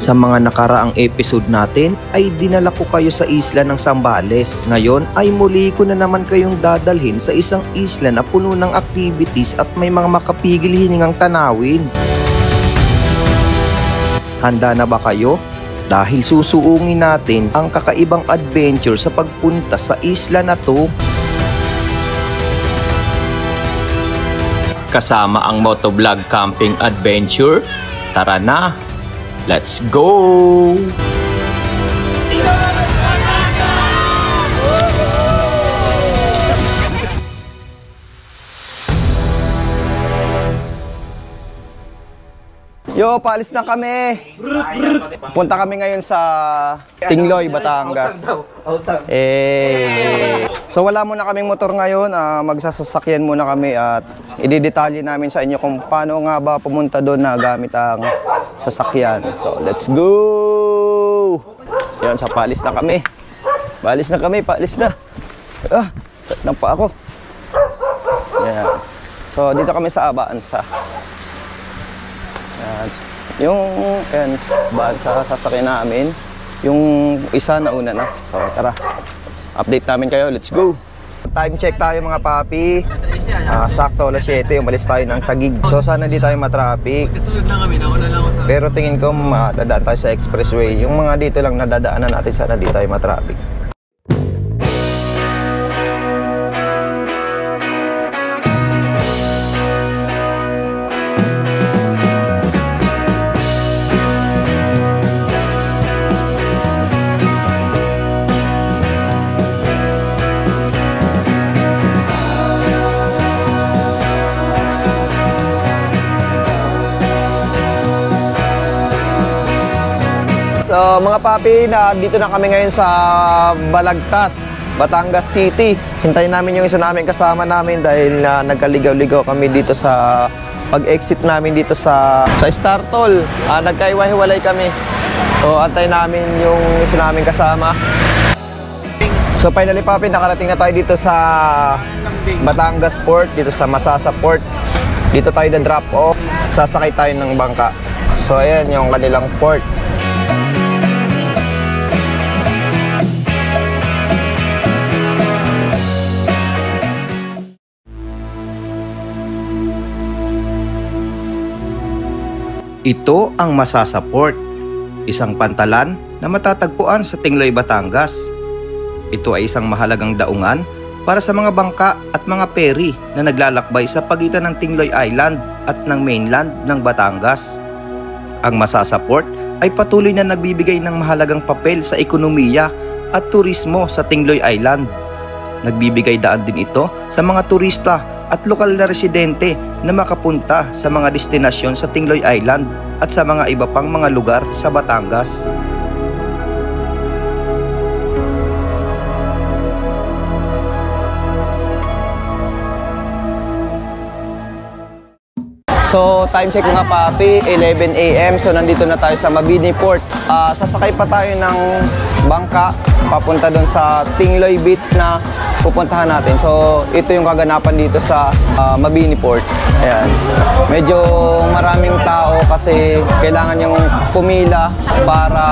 Sa mga nakaraang episode natin ay dinala ko kayo sa isla ng Zambales. Ngayon ay muli ko na naman kayong dadalhin sa isang isla na puno ng activities at may mga makapigil hiningang tanawin. Handa na ba kayo? Dahil susuungin natin ang kakaibang adventure sa pagpunta sa isla na to. Kasama ang motovlog camping adventure. Tara na! Let's go! Yo, paalis na kami. Punta kami ngayon sa Tingloy, Batangas. So wala muna kaming motor ngayon, magsasasakyan muna kami at ididetalye namin sa inyo kung paano nga ba pumunta doon na gamit ang sasakyan. So let's go! Yan, sa paalis na kami. Paalis na kami, paalis na. Sakit pa ako. Yan. So dito kami sa Abansa. Yung sa sasakyan namin, yung isa na una na. So tara, update namin kayo, let's go. Time check tayo mga papi. Sakto alas 7, umalis tayo ng Taguig. So sana di tayo matraffic. Pero tingin ko dadaan tayo sa expressway. Yung mga dito lang nadadaanan natin, sana di tayo matraffic. So mga papi, dito na kami ngayon sa Balagtas, Batangas City. Hintayin namin yung isa namin kasama namin dahil nagkaligaw-ligaw kami dito sa pag-exit namin dito sa Startol. Nagkaiwa-hiwalay kami. So antayin namin yung isa namin kasama. So finally papi, nakarating na tayo dito sa Batangas Port, dito sa Masasa Port. Dito tayo na-drop off, sasakay tayo ng bangka. So ayan yung kanilang port. Ito ang Masasa Port, isang pantalan na matatagpuan sa Tingloy, Batangas. Ito ay isang mahalagang daungan para sa mga bangka at mga ferry na naglalakbay sa pagitan ng Tingloy Island at ng mainland ng Batangas. Ang Masasa Port ay patuloy na nagbibigay ng mahalagang papel sa ekonomiya at turismo sa Tingloy Island. Nagbibigay daan din ito sa mga turista at lokal na residente na makapunta sa mga destinasyon sa Tingloy Island at sa mga iba pang mga lugar sa Batangas. So time check mga papi, 11 AM. So nandito na tayo sa Mabini Port. Sasakay pa tayo ng bangka papunta doon sa Tingloy Beach na pupuntahan natin. So ito yung kaganapan dito sa Mabini Port. Ayan. Medyo maraming tao kasi kailangan yung pumila para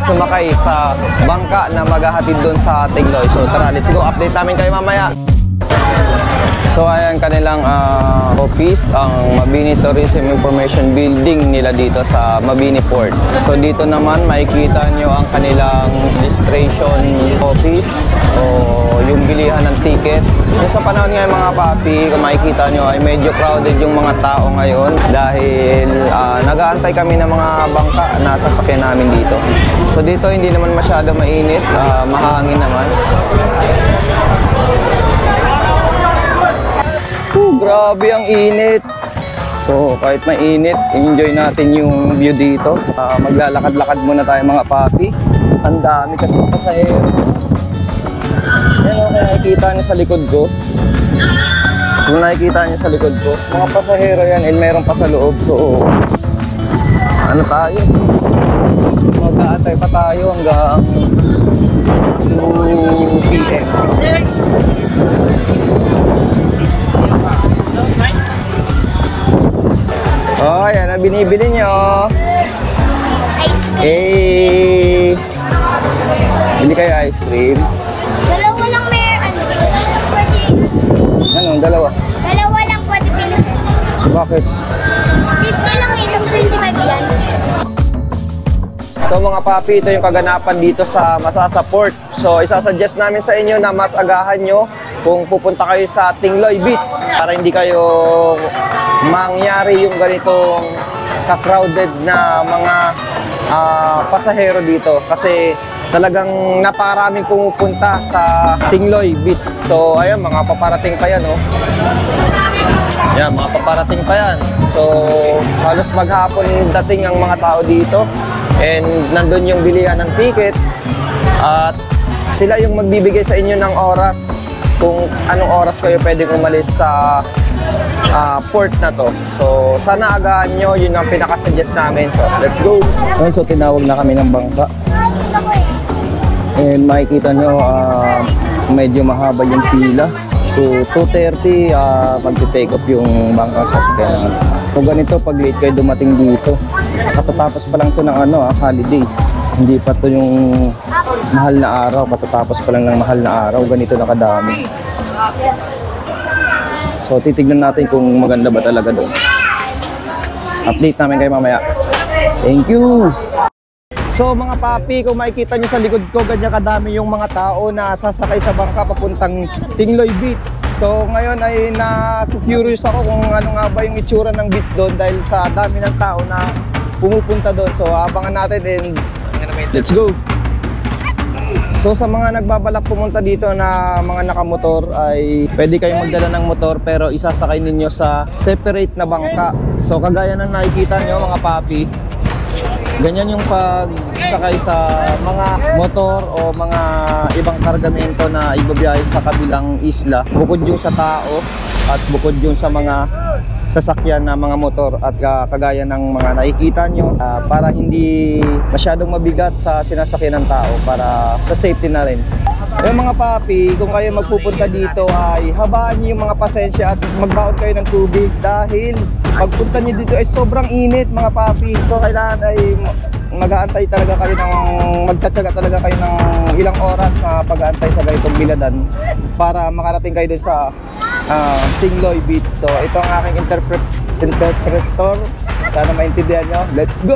sumakay sa bangka na maghahatid doon sa Tingloy. So tara, let's go. Update namin kayo mamaya. So ayan kanilang office, ang Mabini Tourism Information Building nila dito sa Mabini Port. So dito naman makikita nyo ang kanilang registration office o yung bilihan ng ticket. So sa panahon ngayon mga papi, kung makikita nyo ay medyo crowded yung mga tao ngayon dahil nag-aantay kami ng mga bangka na sasakyan namin dito. So dito hindi naman masyado mainit, mahangin naman. Grabe ang init. So kahit mainit, enjoy natin yung view dito. Maglalakad-lakad muna tayo mga papi. Ang dami kasi pasahero. Yan o, kaya nakikita niyo sa likod ko. Kung nakikita niyo sa likod ko, mga pasahero yan and meron pa sa loob. So ano tayo? Mag-aantay pa tayo hanggang 2 PM. Oh, yan ang binibili nyo. Ice cream. Eh, hindi kayo ice cream? Dalawa lang may ano. Pwede. Anong dalawa? Dalawa lang pwede pilitin. Bakit? 50 lang itong 25 yan. So mga papi, ito yung kaganapan dito sa Masasaport. So isasuggest namin sa inyo na mas agahan nyo kung pupunta kayo sa Tingloy Beach para hindi kayo mangyari yung ganitong ka-crowded na mga pasahero dito. Kasi talagang napakaraming pumupunta sa Tingloy Beach. So ayun, mga paparating pa yan, oh. Yan, mga paparating pa yan. So halos maghapon dating ang mga tao dito. And nandun yung bilihan ng ticket at sila yung magbibigay sa inyo ng oras kung anong oras kayo pwedeng umalis sa port na to. So sana agahan nyo, yun ang pinakasuggest namin. So let's go! So tinawag na kami ng bangka. And makikita nyo medyo mahaba yung pila. So 2:30 mag-take off yung bangka sasakyan. So ganito pag late kayo dumating dito. Katatapos pa lang to ng holiday. Hindi pa to yung mahal na araw. Katatapos pa lang ng mahal na araw. Ganito na kadami. So titignan natin kung maganda ba talaga doon. Update namin kayo mamaya. Thank you! So mga papi, kung makikita nyo sa likod ko, ganyan kadami yung mga tao na sasakay sa bangka papuntang Tingloy Beach. So ngayon ay na-curious ako kung ano nga ba yung itsura ng beach doon dahil sa dami ng tao na pumupunta doon. So abangan natin and let's go! So sa mga nagbabalak pumunta dito na mga nakamotor ay pwede kayong magdala ng motor pero isasakay ninyo sa separate na bangka. So kagaya ng nakikita nyo mga papi, ganyan yung pagsakay sa mga motor o mga ibang kargamento na ibabiyahe sa kabilang isla. Bukod yung sa tao at bukod yung sa mga sasakyan na mga motor at kagaya ng mga nakikita nyo para hindi masyadong mabigat sa sinasakyan ng tao para sa safety na rin. Yung mga papi, kung kayo magpupunta dito ay habaan nyo yung mga pasensya at magbaon kayo ng tubig dahil pagpunta nyo dito ay sobrang init mga papi. So kailangan ay mag-aantay talaga kayo magtsatsaga talaga kayo ng ilang oras na pag-aantay sa ganitong biladan para makarating kayo dun sa Tingloy Beach. So ito ang aking interpreter. Sana maintindihan nyo. Let's go!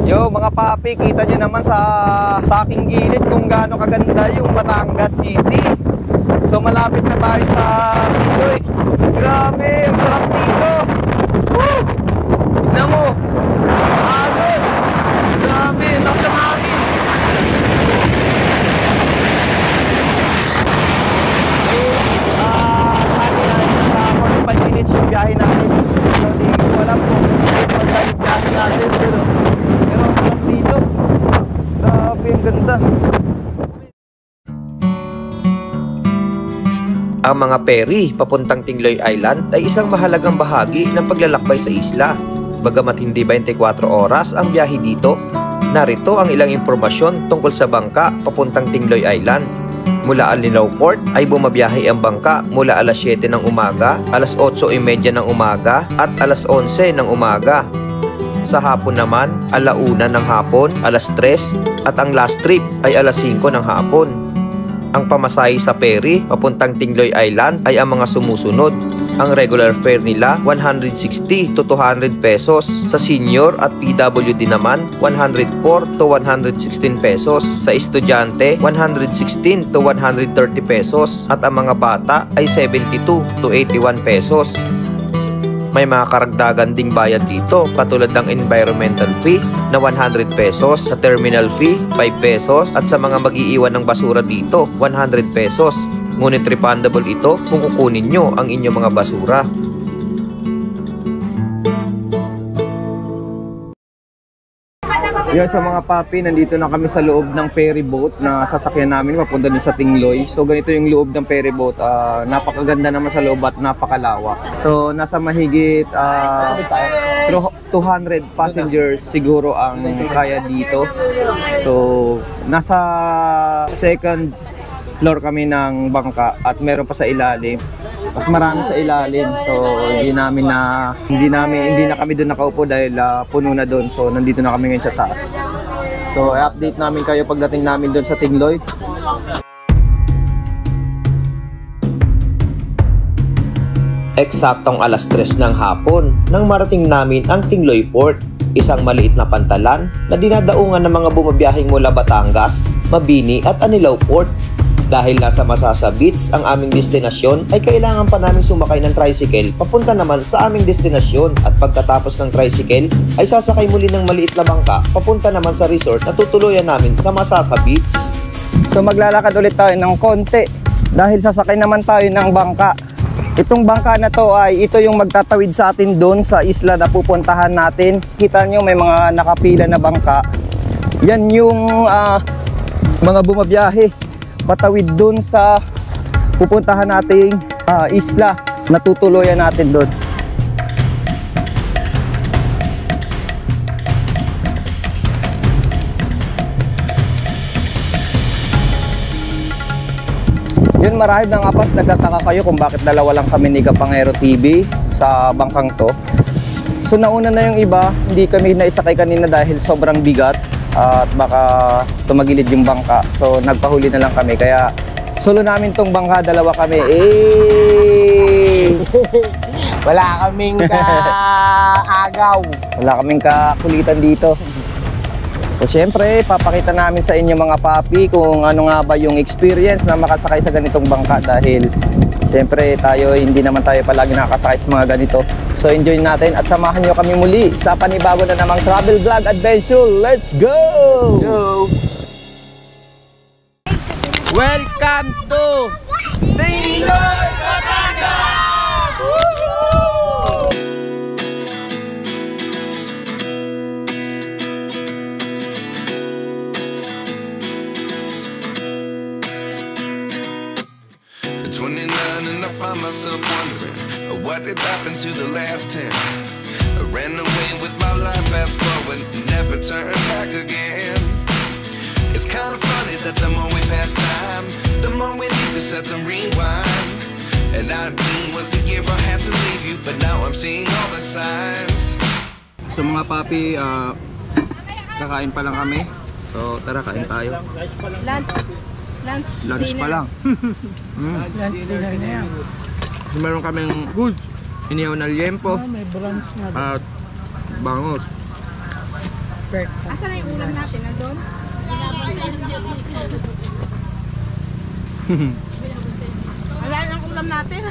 Yo mga papi, kita nyo naman sa aking gilid kung gaano kaganda yung Batangas City. So malapit na tayo sa Tingloy. Grabe, ang sarap dito. Woo! Tignan mo. Agos. Grabe, nasa hangin. Sabi natin sa 45 minutes yung biyahe natin. So di ko alam kung ano yung biyahe natin. Pero ang sarap dito. Grabe, ang ganda. Ang mga ferry papuntang Tingloy Island ay isang mahalagang bahagi ng paglalakbay sa isla. Bagamat hindi 24 oras ang biyahe dito, narito ang ilang impormasyon tungkol sa bangka papuntang Tingloy Island. Mula Alnilao Port ay bumabiyahe ang bangka mula alas 7 ng umaga, alas 8:30 ng umaga at alas 11 ng umaga. Sa hapon naman, alauna ng hapon, alas 3 at ang last trip ay alas 5 ng hapon. Ang pamasahe sa ferry papuntang Tingloy Island ay ang mga sumusunod. Ang regular fare nila 160 to 200 pesos. Sa senior at PWD naman 104 to 116 pesos. Sa estudyante 116 to 130 pesos. At ang mga bata ay 72 to 81 pesos. May mga karagdagan ding bayad dito katulad ng environmental fee na 100 pesos, sa terminal fee 5 pesos at sa mga mag-iiwan ng basura dito 100 pesos. Ngunit refundable ito kung kukunin nyo ang inyong mga basura. Yan sa mga papi, nandito na kami sa loob ng ferry boat na sasakyan namin papunta dun sa Tingloy. So ganito yung loob ng ferry boat. Napakaganda naman sa loob at napakalawak. So nasa mahigit 200 passengers siguro ang kaya dito. So nasa second floor kami ng bangka at meron pa sa ilalim. Mas marami sa ilalim. So hindi na kami doon nakaupo dahil puno na doon. So nandito na kami ngayon sa taas. So i-update namin kayo pagdating namin doon sa Tingloy. Eksaktong alas 3 ng hapon nang marating namin ang Tingloy Port, isang maliit na pantalan na dinadaungan ng mga bumabiyaheng mula Batangas, Mabini at Anilao Port. Dahil nasa Masasa Beach ang aming destinasyon ay kailangan pa namin sumakay ng tricycle papunta naman sa aming destinasyon at pagkatapos ng tricycle ay sasakay muli ng maliit na bangka papunta naman sa resort na tutuluyan namin sa Masasa Beach. So maglalakad ulit tayo ng konti dahil sasakay naman tayo ng bangka. Itong bangka na to ay ito yung magtatawid sa atin doon sa isla na pupuntahan natin. Kita nyo may mga nakapila na bangka. Yan yung mga bumabiyahe patawid doon sa pupuntahan nating isla na tutuluyan natin doon. Yun, marahil na nga pa nagtataka kayo kung bakit dalawa lang kami ni Kapangero TV sa bangkang to. So nauna na yung iba, hindi kami naisakay kanina dahil sobrang bigat at baka tumagilid yung bangka. So nagpahuli na lang kami, kaya solo namin tong bangka, dalawa kami. Wala kaming kaagaw. Wala kaming kakulitan dito. So syempre, papakita namin sa inyo mga papi kung ano nga ba yung experience na makasakay sa ganitong bangka dahil syempre hindi naman tayo palagi nakakasakay sa mga ganito. So enjoy natin at samahan nyo kami muli sa panibago na namang travel vlog adventure. Let's go! Welcome to Tingloy, Batangas! At 29 and I find myself wondering what did happen to the last 10. I ran away with my life, fast forward, never turn back again. It's kind of funny that the more we pass time, the more we need to set the rewind. And 19 was the year I had to leave you, but now I'm seeing all the signs. So mga papi, kakain pa lang kami. So tara, kain tayo. Lunch pa lang. Lunch dinner na yan. Meron kaming good inihaw na liempo May brunch na doon. at bangus. Asan na yung ulam natin? Nandun? Wala ang ulam natin.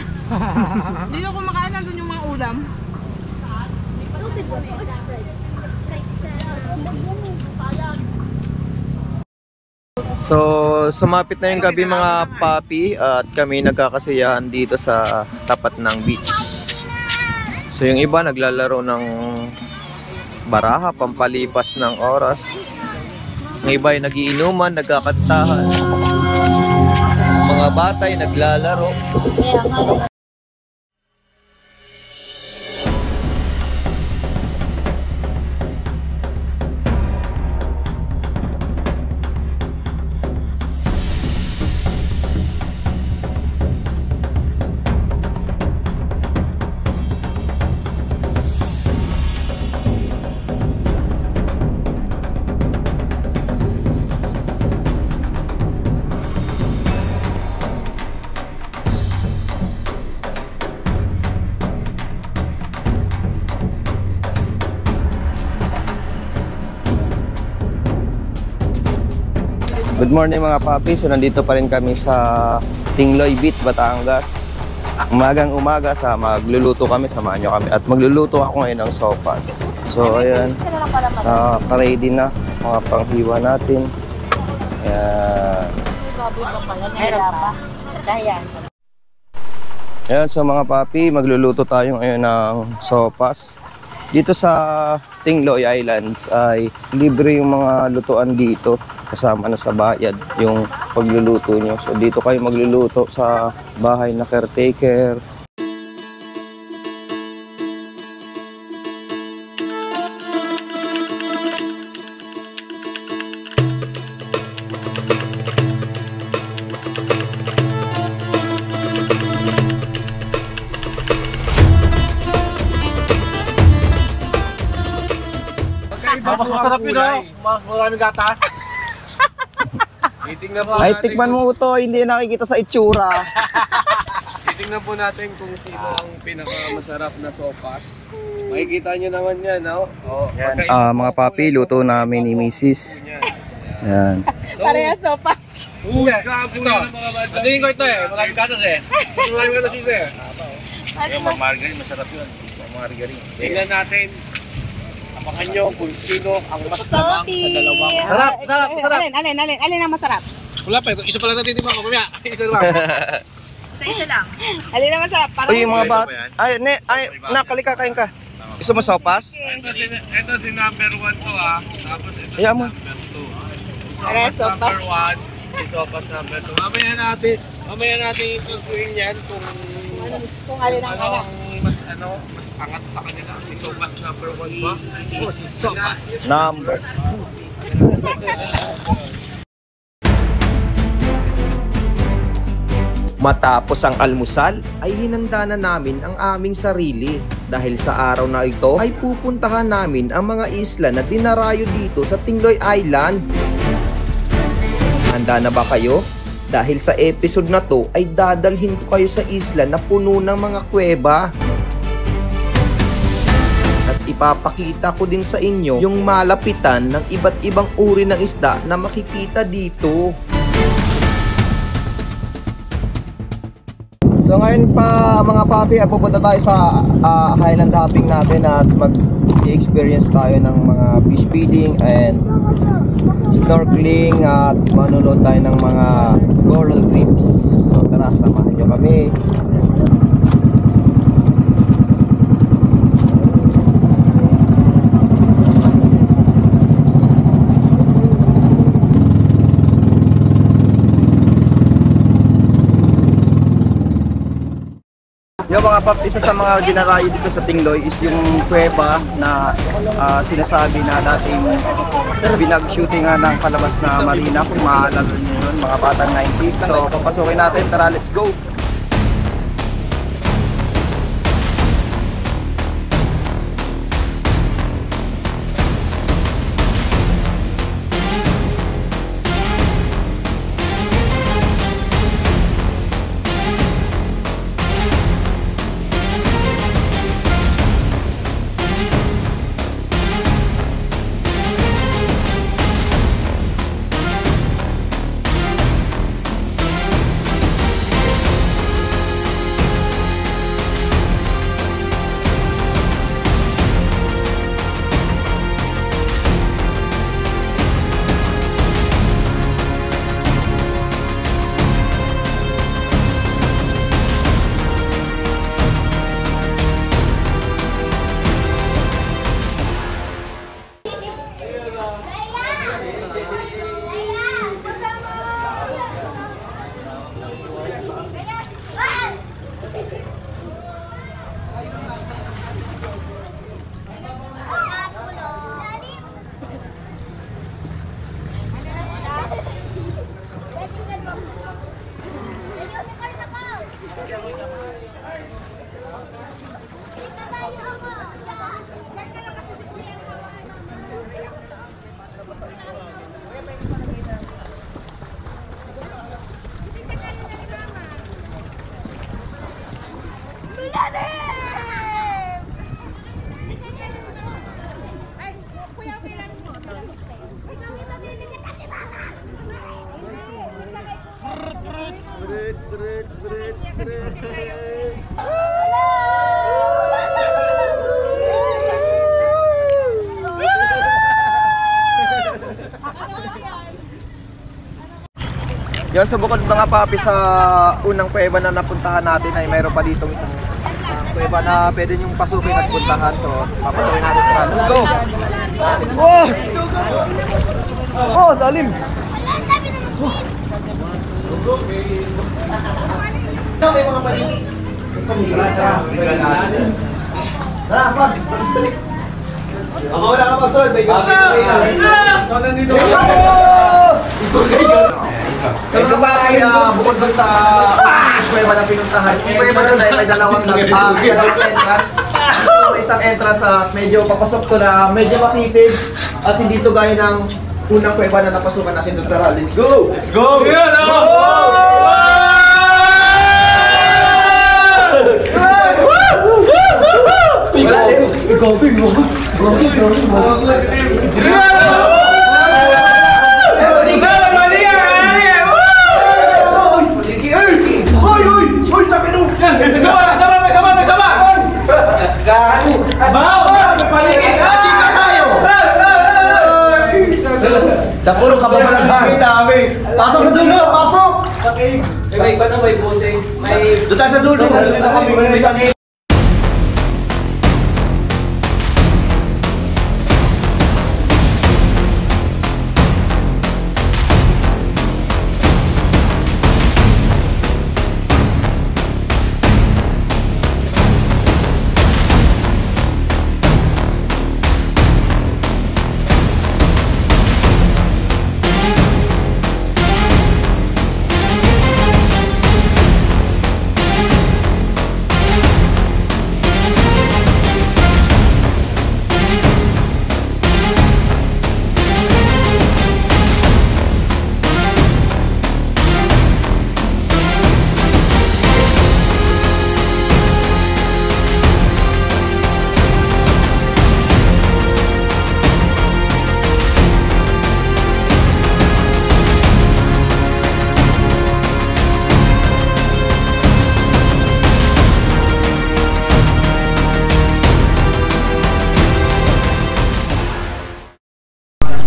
Dito kumakain, nandun yung mga ulam. So, sumapit na yung gabi mga papi at kami nagkakasiyahan dito sa tapat ng beach. So, yung iba naglalaro ng baraha, pampalipas ng oras. Yung iba ay nagiinuman, nagkakantahan. Mga bata ay naglalaro. Good morning mga papi. So nandito pa rin kami sa Tingloy Beach, Batangas. Umagang-umaga sa magluluto kami, samahan nyo kami. At magluluto ako ngayon ng sopas. So ayan, naka-ready na mga panghiwa natin. Ayan. Ayan, so mga papi, magluluto tayo ngayon ng sopas. Dito sa Tingloy Islands ay libre yung mga lutuan dito. Kasama na sa bayad yung pagluluto nyo. So dito kayo magluluto sa bahay na caretaker. Mas masarap yun, no? Mas maraming gatas. Titingnan po Ay, natin tikman mo ito, hindi nakikita sa itsura. Titingnan po natin kung sino ang pinakamasarap na sopas. Makikita nyo naman yan, no? Oh, Mga papi, luto namin ni Mrs. Yan. Pareha sopas. Ito yung ko ito eh. Maraming gatas eh. Maraming gatas dito eh. Yung margarine, masarap yun. Margarine. Tingnan natin. Abangan nyo kung sino ang mas tamang sa dalawang. Sarap! Alin ang masarap? Wala pa, isa pala natin mo. Mamaya, isa lang. Isa lang. Alin ang masarap? Parang Uy, yung mga bat... Ay, nakalika, kain ka. Gusto mo sopas? Ito si number 1 to ha. Tapos ito si Ayaw mo. number 2. Pareha Sopas sopas. number 1, si sopas number 2. Mamaya natin interviewin yan Kung alin ang ano ang mas angat sa kanila. Si sopas number 1 ba? O si sopas Number. Matapos ang almusal ay hinanda na namin ang aming sarili dahil sa araw na ito ay pupuntahan namin ang mga isla na dinarayo dito sa Tingloy Island. Handa na ba kayo? Dahil sa episode na to ay dadalhin ko kayo sa isla na puno ng mga kuweba. At ipapakita ko din sa inyo yung malapitan ng iba't ibang uri ng isda na makikita dito. So ngayon pa mga papi, pupunta tayo sa highland hopping natin at mag-experience tayo ng mga fish feeding and snorkeling at manonood tayo ng mga coral reefs. So tara, samahan nyo kami. Yung mga paps, isa sa mga dinarayo dito sa Tingloy is yung kuweba na sinasabi na dating binag-shootingan ng palabas na marina, kung maaalala nyo yun, mga batang 90s. So papasukin natin, tara, let's go! Yan, sa bukod mga papi, sa unang kuweba na napuntahan natin ay mayroon pa dito isang kuweba na pwede niyong pasukin at puntahan. So, papasukin natin ito. Let's go! Oh! Oh, dalim! May mga paligid. Tara, Paps! Ako wala ka, Paps! May so, nandito ko. So mga papi, bukod doon sa kuweba na pinuntahan, yung kuweba doon ay may dalawang entrance. May isang entrance at medyo papasok to na medyo makitid at hindi to gaya ng unang kuweba na napasukan natin doon. Tara, let's go! Let's go! Sa puro kababalaghan. Pasok sa dulo! Pasok! May iba na may bote. Doon tayo sa dulo.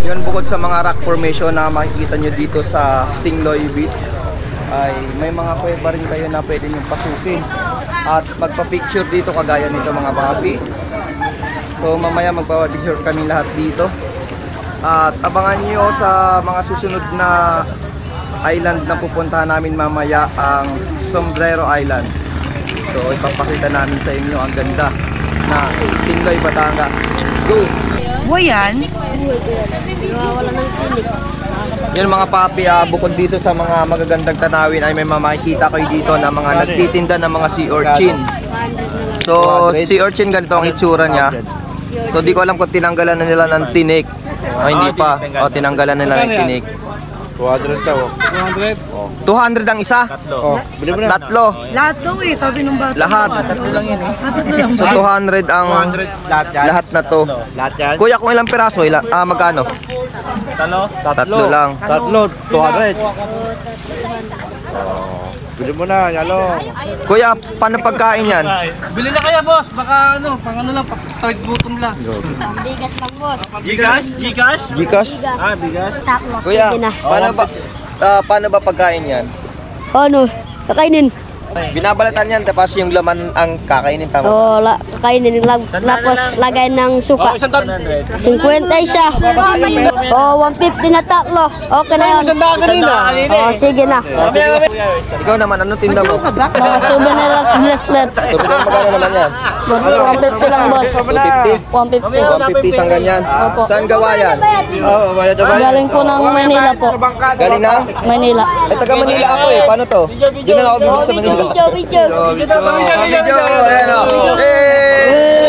Yun, bukod sa mga rock formation na makikita nyo dito sa Tingloy Beach, ay may mga kuweba rin kayo na pwede nyo pasukin at magpa-picture dito kagaya nito mga papi. So mamaya magpa-picture kami lahat dito at abangan nyo sa mga susunod na island na pupuntahan namin mamaya, ang Sombrero Island. So ipapakita namin sa inyo ang ganda na Tingloy, Batangas. Go! Yan. Wala ng silik. Yun mga papi, bukod dito sa mga magagandang tanawin ay may makikita kayo dito na mga nagtitinda ng mga sea urchin. So sea urchin ganito ang itsura niya. So di ko alam kung tinanggalan na nila ng tinik. Hindi pa. Tinanggalan nila ng tinik. 200 daw. 200 ang isa? Tatlo. Lahat daw sabi ng bata. Lahat. Tatlo lang yan eh. So 200 ang lahat na to. Lahat yan? Kuya, kung ilang piraso, magkano? Tatlo lang. Tatlo, 200. Bili mo na, yalo. Kuya, paano pagkain yan? Bili na kaya boss, baka pang lang, pag gutom lang. Bigas lang, boss. Gcash? Gcash? Bigas. Tatlo. Kuya, Sige na. paano ba pagkain yan? Ano? Kakainin. Binabalatan yan, tapos yung laman ang kakainin, tama? Oo, kakainin. Tapos lagay ng suka. 50 isa. Oo, 150 na tatlo. Okay na yun. Oo, sige na. Ikaw naman, anong tinda mo? Mga souvenir lang bracelet. So, magkano naman yan? 150 lang, boss. 250? 150. 150 isang ganyan. Saan gawa yan? Galing po ng Manila po. Galing na? Manila. Ay, taga Manila ako eh. Paano to? Diyan na ako bibig sa Manila. Video. Video! Ayan o. Hey!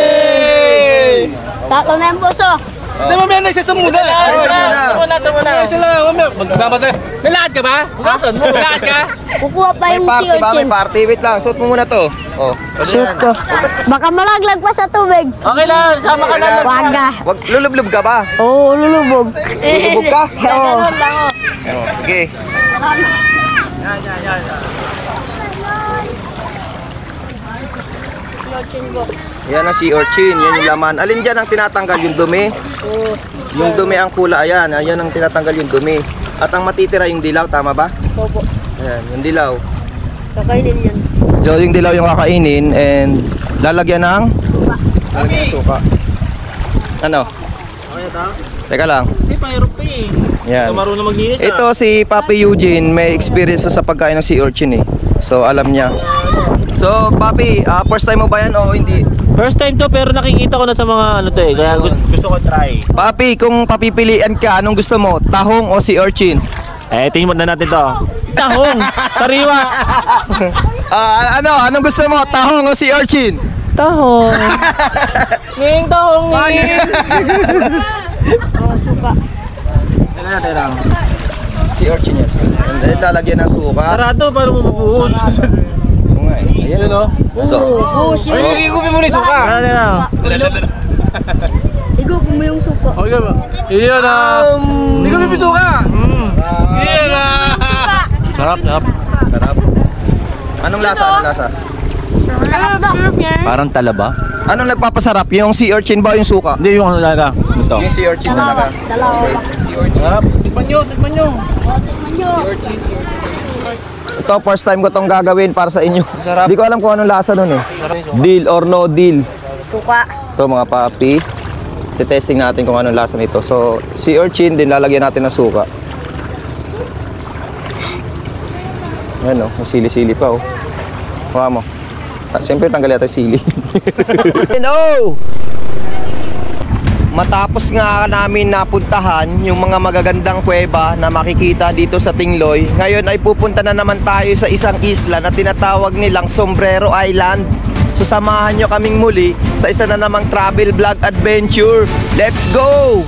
Tatlo na yung boss, oh. Hindi mo may isa muna. Ito muna. Isa lang. Magbabatay. Nalakad ka ba? Bukasan mo. Nalakad ka? Kukuha pa May yung party sea ba? May urchin. party. Wait lang. Suot mo muna to. Oh. Shoot ko. Baka malaglag pa sa tubig. Okay lang. Sama ka lang. Waga. Wag, lulublob ka ba? Oo, lulubog. Lulubog ka? Oo. Oh, sige. Yan ang sea urchin. Yan yung laman. Alin dyan ang tinatanggal? Yung dumi? Yung dumi ang kula. Ayan. Ayan ang tinatanggal yung dumi. At ang matitira yung dilaw. Tama ba? Opo. Ayan. Yung dilaw. Kakainin yan. So yung dilaw yung kakainin and lalagyan ng suka. Ano? Teka lang. Hindi, pahirap pa eh. Yan. Marunong maglinis Ito si Papi Eugene, may experience na sa pagkain ng sea urchin eh. So alam niya. So Papi, first time mo ba yan o hindi? First time to, pero nakikita ko na sa mga ano to eh. Kaya gusto ko try. Papi, kung papipilian ka, anong gusto mo? Tahong o sea urchin? Tingnan na natin to. Tahong! Sariwa! Anong gusto mo? Tahong o sea urchin? Tahong! Nging tahong nging! Oh, suka. Teka lang. Sea urchin yan. Lalagyan ng suka. Sarado, paano mo mabuhos? Ayan o. So, Ay, igupin mo na yung suka! Ano na? Igupin mo yung suka. Okay ba? Iyan na! Igupin mo yung suka! Iyan na! Sarap. Anong lasa? Sarap daw. Parang talaba? Anong nagpapasarap? Yung sea urchin ba o yung suka? Hindi, yung ano talaga. Ito. Yung sea urchin talaga. Dalawa ba? Sarap. Tikman nyo. Tikman nyo. Ito, first time ko tong gagawin para sa inyo. Hindi ko alam kung anong lasa nun eh. Deal or no deal. Suka. Ito mga papi. Testing natin kung anong lasa nito. So, sea urchin din lalagyan natin ng suka. Ayan o, may sili-sili pa o. Kuha mo. Siyempre tanggal yata yung sili. Hello! Matapos nga namin napuntahan yung mga magagandang kuweba na makikita dito sa Tingloy, ngayon ay pupunta na naman tayo sa isang isla na tinatawag nilang Sombrero Island. So samahan nyo kaming muli sa isa na namang travel vlog adventure. Let's go!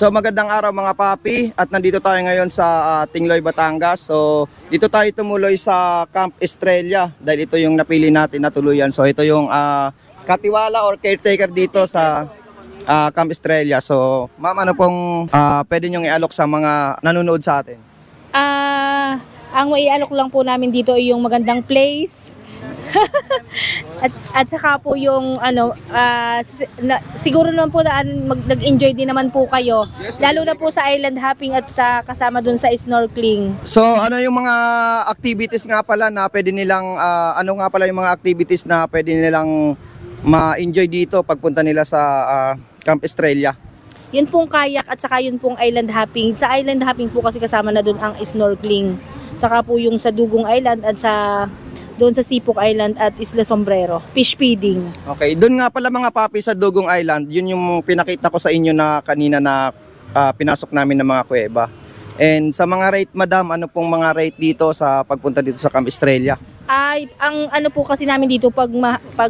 So magandang araw mga papi at nandito tayo ngayon sa Tingloy, Batangas. So dito tayo tumuloy sa Camp Estrella dahil ito yung napili natin na tuluyan. So ito yung katiwala or caretaker dito sa Camp Estrella. So ma'am, ano pong pwede nyong ialok sa mga nanonood sa atin? Ang maialok lang po namin dito ay yung magandang place. at saka po yung siguro naman po na nag-enjoy din naman po kayo, lalo na po sa island hopping at sa kasama dun sa snorkeling. So ano yung mga activities nga pala na pwede nilang ano nga pala yung mga activities na pwede nilang ma-enjoy dito pagpunta nila sa Camp Estrella? Yun pong kayak at saka yun pong island hopping. Sa island hopping po kasi kasama na dun ang snorkeling. Saka po yung sa Dugong Island at doon sa Sipok Island at Isla Sombrero, fish feeding. Okay, doon nga pala mga papi sa Dugong Island, yun yung pinakita ko sa inyo na kanina na pinasok namin ng mga kuweba. And sa mga rate, madam, ano pong mga rate dito sa pagpunta dito sa Camp Estrella? Ay, ang ano po kasi namin dito, pag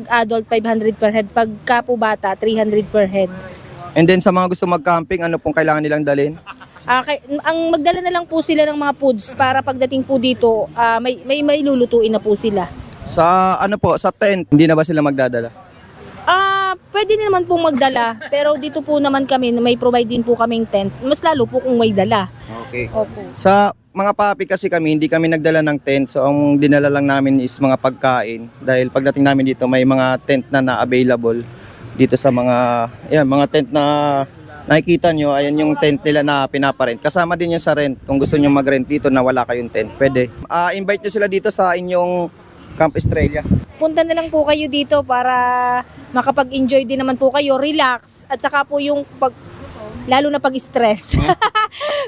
adult 500 per head, pag kapo bata 300 per head. And then sa mga gusto mag-camping, ano pong kailangan nilang dalhin? Ang magdala na lang po sila ng mga foods para pagdating po dito, may lulutuin na po sila. Sa ano po, sa tent, hindi na ba sila magdadala? Pwede din naman pong magdala, pero dito po naman kami, may provide din po kaming tent. Mas lalo po kung may dala. Okay. Opo. Sa mga papi kasi kami, hindi kami nagdala ng tent. So ang dinala lang namin is mga pagkain. Dahil pagdating namin dito, may mga tent na available dito sa mga tent na nakikita nyo. Ayan yung tent nila na pinaparent. Kasama din yan sa rent. Kung gusto nyo mag-rent dito na wala kayong tent, pwede. Invite nyo sila dito sa inyong Camp Estrella. Punta na lang po kayo dito para makapag-enjoy din naman po kayo, relax, at saka po yung lalo na pag-stress.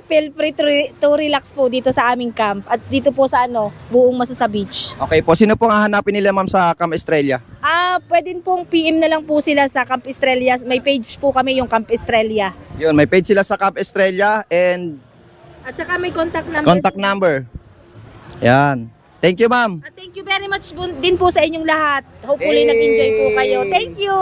Feel free to relax po dito sa aming camp at dito po sa Buong Masa sa beach. Okay po, sino pong hahanapin nila ma'am sa Camp Estrella? Pwede pong PM na lang po sila sa Camp Estrella. May page po kami yung Camp Estrella. Yun, may page sila sa Camp Estrella and At saka may contact number. contact number. Yan. Thank you ma'am. Thank you very much din po sa inyong lahat. Hopefully nag-enjoy po kayo. Thank you!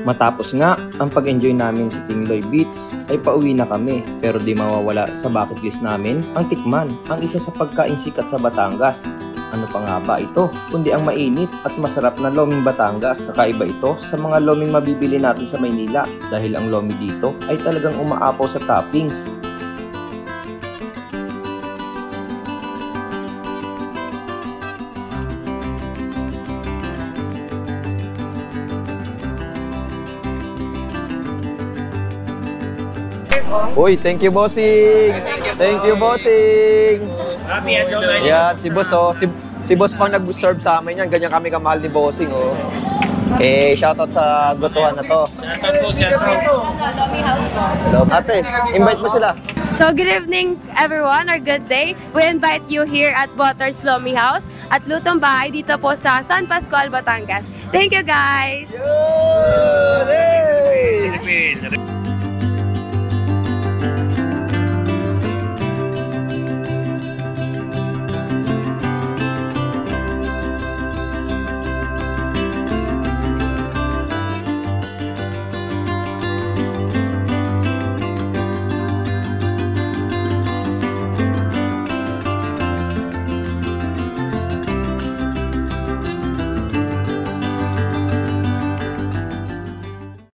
Matapos nga ang pag-enjoy namin sa Tingloy Beach ay pauwi na kami, pero di mawawala sa bucket list namin ang tikman, ang isa sa pagkain sikat sa Batangas. Ano pa nga ba ito kundi ang mainit at masarap na loming Batangas. Kakaiba ito sa mga loming mabibili natin sa Maynila dahil ang lomi dito ay talagang umaapaw sa toppings. Uy, thank you, bossing. Thank you, bossing. Yan, si boss, oh. Si boss pang nag-serve sa amin yan. Ganyan kami kamahal ni bossing, oh. Shoutout sa gotuhan na to. Hello, ate, invite mo sila. So good evening everyone or good day. We invite you here at Butters Lomi House at Lutong Bahay dito po sa San Pascual, Batangas. Thank you guys! Yun! Hey!